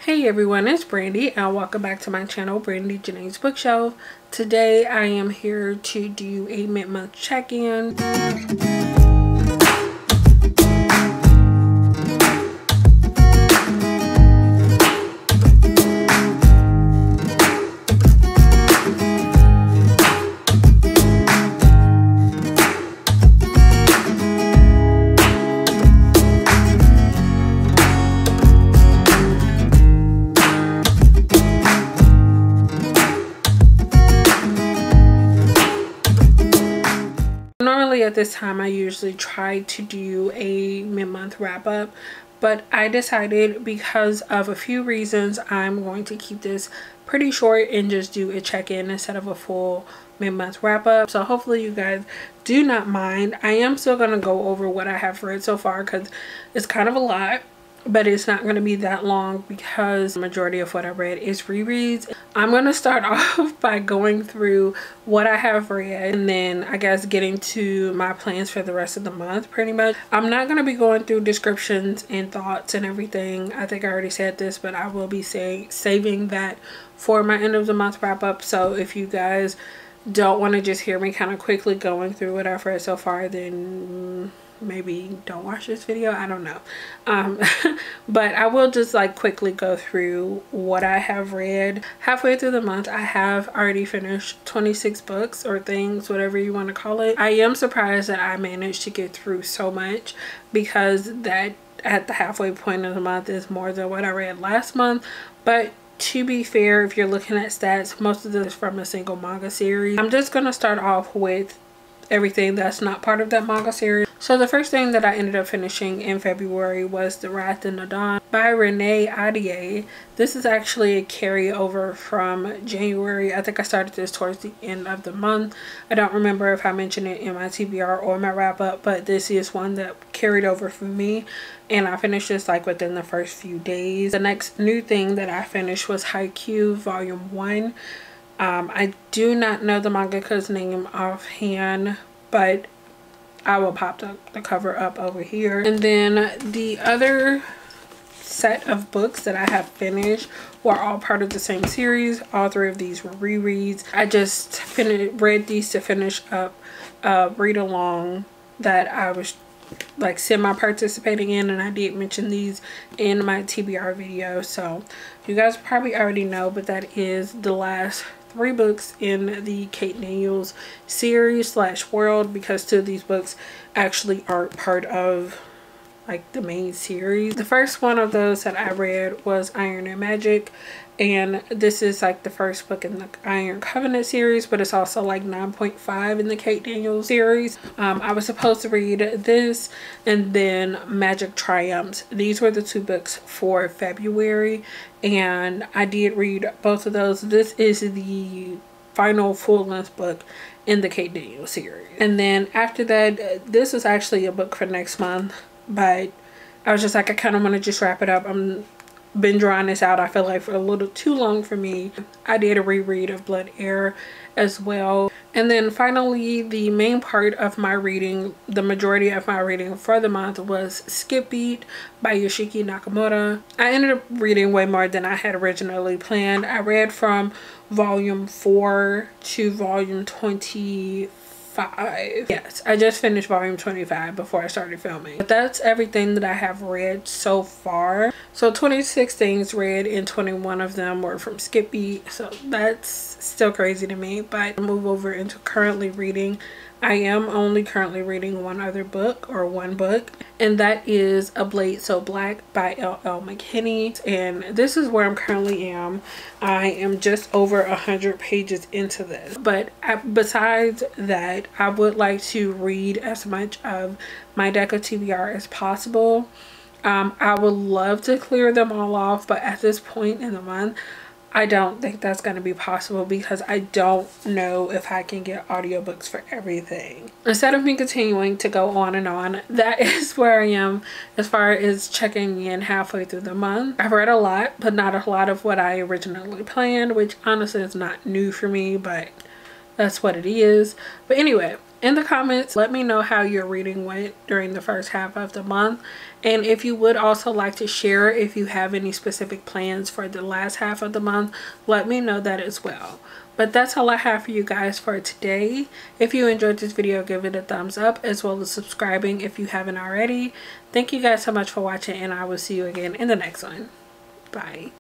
Hey everyone, it's Brandy and welcome back to my channel, Brandy Janae's Bookshelf. Today I am here to do a mid-month check-in. Normally at this time I usually try to do a mid-month wrap-up, but I decided because of a few reasons I'm going to keep this pretty short and just do a check-in instead of a full mid-month wrap-up. So hopefully you guys do not mind. I am still going to go over what I have read so far because it's kind of a lot, but it's not going to be that long because the majority of what I read is rereads. I'm going to start off by going through what I have read and then I guess getting to my plans for the rest of the month pretty much. I'm not going to be going through descriptions and thoughts and everything. I think I already said this, but I will be saving that for my end of the month wrap up. So if you guys don't want to just hear me kind of quickly going through what I've read so far, then maybe don't watch this video. I don't know. But I will just like quickly go through what I have read. Halfway through the month I have already finished 26 books or things, whatever you want to call it. I am surprised that I managed to get through so much because that at the halfway point of the month is more than what I read last month. But to be fair, if you're looking at stats, most of this is from a single manga series. I'm just going to start off with everything that's not part of that manga series. So the first thing that I ended up finishing in February was The Wrath in the Dawn by Renee Ahdieh. This is actually a carryover from January. I think I started this towards the end of the month. I don't remember if I mentioned it in my TBR or my wrap up, but this is one that carried over for me and I finished this like within the first few days. The next new thing that I finished was Haikyuu Volume 1. I do not know the mangaka's name offhand, but I will pop the cover up over here. And then the other set of books that I have finished were all part of the same series. All three of these were rereads. I just read these to finish up read along that I was like semi-participating in, and I did mention these in my TBR video, so you guys probably already know, but that is the last 3 books in the Kate Daniels series slash world, because 2 of these books actually aren't part of like the main series. The first one of those that I read was Iron and Magic, and this is like the first book in the Iron Covenant series, but it's also like 9.5 in the Kate Daniels series. I was supposed to read this and then Magic Triumphs. These were the 2 books for February, and I did read both of those. This is the final full-length book in the Kate Daniels series. And then after that, this is actually a book for next month, but I was just like, I kind of want to just wrap it up. I'm been drawing this out, I feel like, for a little too long for me. I did a reread of Blood Heir as well. And then finally, the main part of my reading, the majority of my reading for the month, was Skip Beat by Yoshiki Nakamura. I ended up reading way more than I had originally planned. I read from volume 4 to volume 25. Yes, I just finished volume 25 before I started filming. But that's everything that I have read so far. So 26 things read and 21 of them were from Skip Beat, so that's still crazy to me. But I'll move over into currently reading. I am only currently reading one book, and that is A Blade So Black by L.L. McKinney. And this is where I'm currently am. I am just over 100 pages into this. But besides that, I would like to read as much of my deck of TBR as possible. I would love to clear them all off, but at this point in the month, I don't think that's going to be possible because I don't know if I can get audiobooks for everything. Instead of me continuing to go on and on, that is where I am as far as checking in halfway through the month. I've read a lot, but not a lot of what I originally planned, which honestly is not new for me, but that's what it is. But anyway, in the comments, let me know how your reading went during the first half of the month. And if you would also like to share if you have any specific plans for the last half of the month, let me know that as well. But that's all I have for you guys for today. If you enjoyed this video, give it a thumbs up, as well as subscribing if you haven't already. Thank you guys so much for watching, and I will see you again in the next one. Bye.